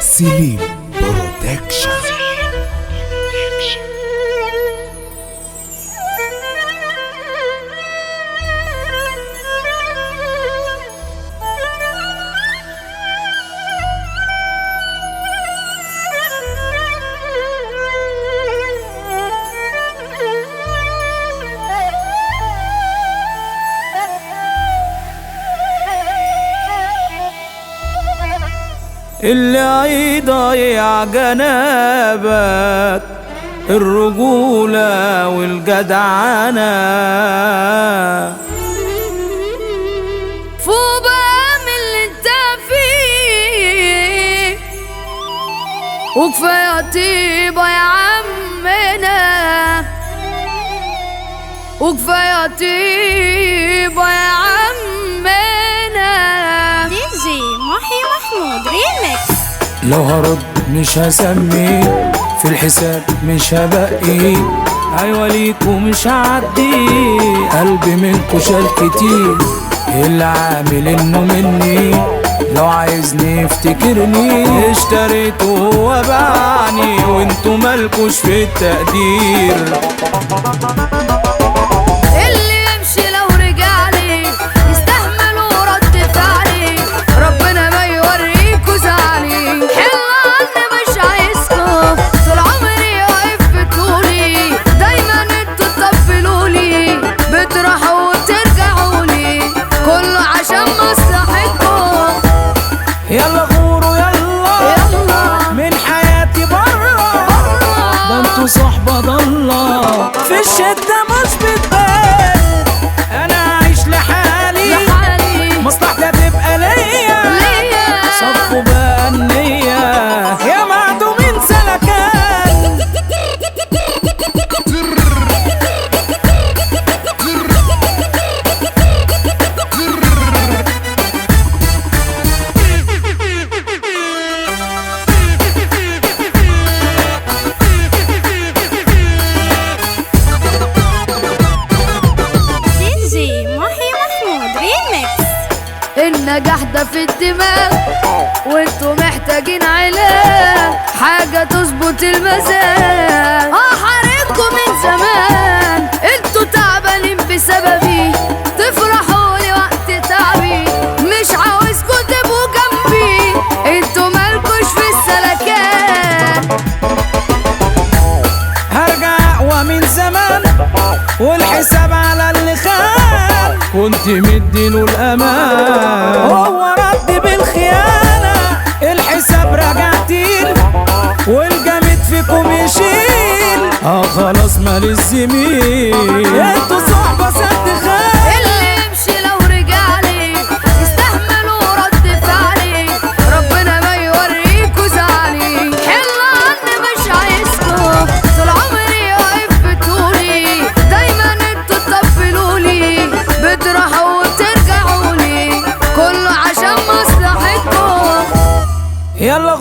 سليم برودكشن. اللي هيضيع جنابك الرجولة والجدعنة، فوق بقى من اللي انت فيه وكفاية طيبة يا عمنا، وكفاية طيبة يا عمنا. دي جي محي محمود ريمكس. لو هرد مش هسمي في الحساب مش هبقي، ايوه ليكوا مش هعدي قلبي منكوا شال كتير، اللي عامل انه مني لو عايزني افتكرني، اشتريته هو باعني وانتوا مالكوش في التقدير. اللي يمشي لو رجعلي يستحملوا رد فعلي، ربنا ما يوريكوا زعلي، حلوا عني مش عايزكوا، طول عمري واقف في طولي، دايما انتوا تطبلولي بتروحوا وترجعولي، كله عشان مصلحتكم. يلا غوروا يلا من حياتي برا، ده انتوا صحبة ضالة في الشدة مش بتبان، انا عايش لحالي مصلحتي تبقى ليا، صفوا بقى النية يا معدومين سلكان. دي جي محي محمود ريمكس. النجاح ده في الدماغ وانتوا محتاجين علاج، حاجة تظبط المزاج، حارقكوا من زمان، انتوا تعبانين بسببي، تفرحوا لي وقت تعبي، مش عاوزكوا تبقوا جنبي، انتوا مالكوش في السلكان. هرجع اقوى من زمان والحساب على اللي خان، كنت مديله الامان هو رد بالخيانة، الحساب رجعتيل والجامد فيكم يشيل، خلاص مال الزميل انتوا صحبة سد خان. اللي يمشي لو رجعلي يستحملوا رد فعلي، ربنا ما يوريكوا زعلي، حلوا عني مش عايزكوا، طول عمري واقف في طولي، دايما انتوا تطبلولي بتروحوا وترجعولي، كله عشان مصلحتكم. يلا